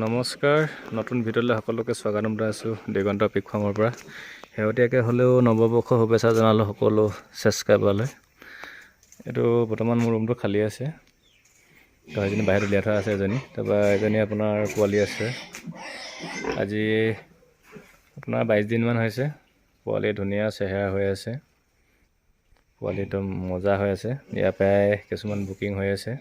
নমস্কাৰ, নতুন ভিডিঅ'লৈ সকলোকে স্বাগতম জনাইছোঁ দিগন্ত পিক ফাৰ্মৰ পৰা। শেহতীয়াকৈ হ'লেও নৱবৰ্ষ শুভেচ্ছা জনালোঁ সকলো ছাবস্ক্ৰাইবাৰলৈ। এইটো বৰ্তমান মোৰ ৰুমটো খালী আছে, এজনী বাহিৰত উলিয়াই থোৱা আছে এজনী, তাৰপৰা এজনী আপোনাৰ পোৱালি আছে। আজি আপোনাৰ 22 দিনমান হৈছে। পোৱালি ধুনীয়া চেহেৰা হৈ আছে, পোৱালিটো মজা হৈ আছে। ইয়াৰ পৰাই কিছুমান বুকিং হৈ আছে।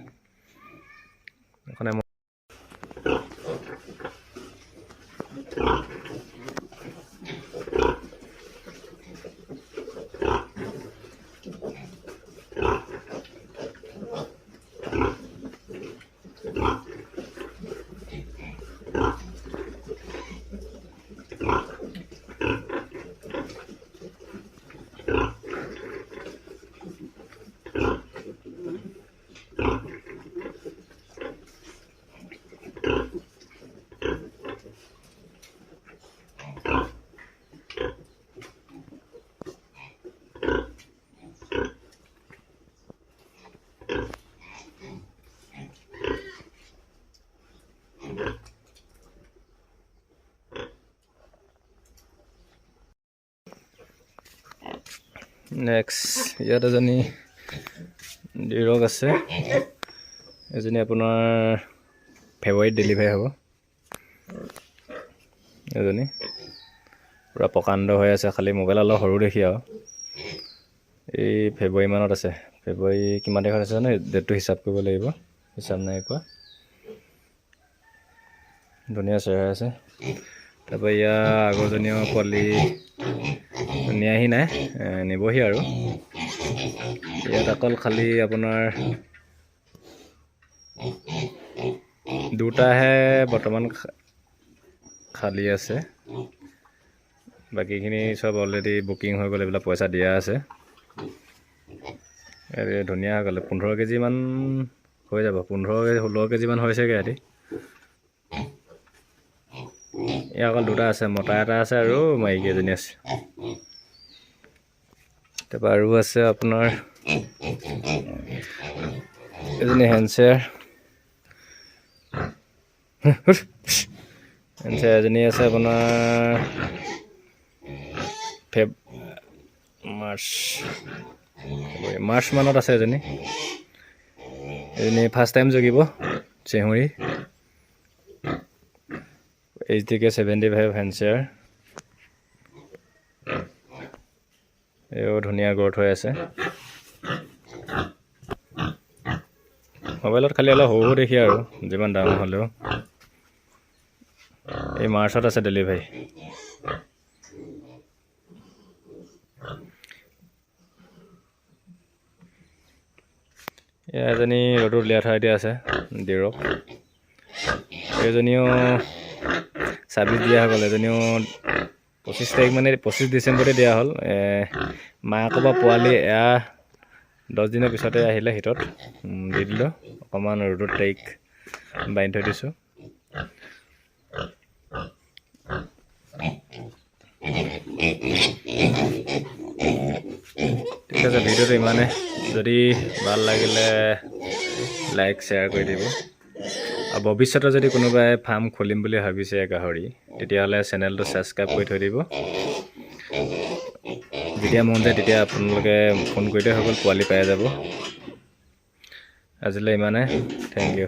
নেক্সট ইয়াত এজনী ডিৰক আছে, এজনী আপোনাৰ ফেব্ৰুৱাৰীত ডেলিভাৰী হ'ব। এজনী পূৰা প্ৰকাণ্ড হৈ আছে, খালি মোবাইল অলপ সৰু দেখি আৰু। এই ফেব্ৰুৱাৰী মানত আছে, ফেব্ৰুৱাৰী কিমান তাৰিখত আছে জানো, ডেটটো হিচাপ কৰিব লাগিব, হিচাপ নাই কোৱা। ধুনীয়া চেহেৰা আছে। তাৰপৰা ইয়াৰ আগৰজনীও পোৱালি নিয়াহি নাই, নিবহি আৰু। ইয়াত অকল খালী আপোনাৰ দুটাহে বৰ্তমান খালী আছে, বাকীখিনি চব অলৰেডি বুকিং হৈ গ'ল, এইবিলাক পইচা দিয়া আছে। ধুনীয়া হৈ গ'ল, 15 কেজিমান হৈ যাব, 15-16 কেজিমান হৈছেগৈ সিহঁতি। ইয়াৰ অকল দুটা আছে, মতা এটা আছে আৰু মাইকী এজনী আছে। তাৰপৰা আৰু আছে আপোনাৰ এজনী হেমশ্বেয়াৰ এজনী আছে আপোনাৰ মাৰ্চ মানত আছে এজনী ফাৰ্ষ্ট টাইম জগিব, চেহুৰী HDK 75 হেমশ্বেয়াৰ। এও ধুনীয়া গ্ৰথ হৈ আছে। মোবাইলত খালি অলপ সৰু দেখি আৰু, যিমান ডাঙৰ হ'লেও। এই মাৰ্চত আছে ডেলিভাৰী। এজনী ৰ'দত উলিয়াই থোৱা দিয়া আছে ডিৰক, এইজনীও 26 দিয়া হৈ গ'ল। এজনীও 25 তাৰিখ মানে 25 ডিচেম্বৰতে দিয়া হ'ল। মাকৰ পৰা পোৱালি 10 দিনৰ পিছতে আহিলে হিটত দি দিলোঁ। অকণমান ৰ'দত তাৰিখ বান্ধি থৈ দিছোঁ। ঠিক আছে, ভিডিঅ'টো ইমানে। যদি ভাল লাগিলে লাইক শ্বেয়াৰ কৰি দিব। আৰু ভৱিষ্যতে যদি কোনোবাই ফাৰ্ম খুলিম বুলি ভাবিছে গাহৰি, তেতিয়াহ'লে চেনেলটো ছাবস্ক্ৰাইব কৰি থৈ দিব। যেতিয়া মন যায় তেতিয়া আপোনালোকে ফোন কৰিলে হৈ গ'ল, পোৱালি পাই যাব। আজিলৈ ইমানে, থেংক ইউ।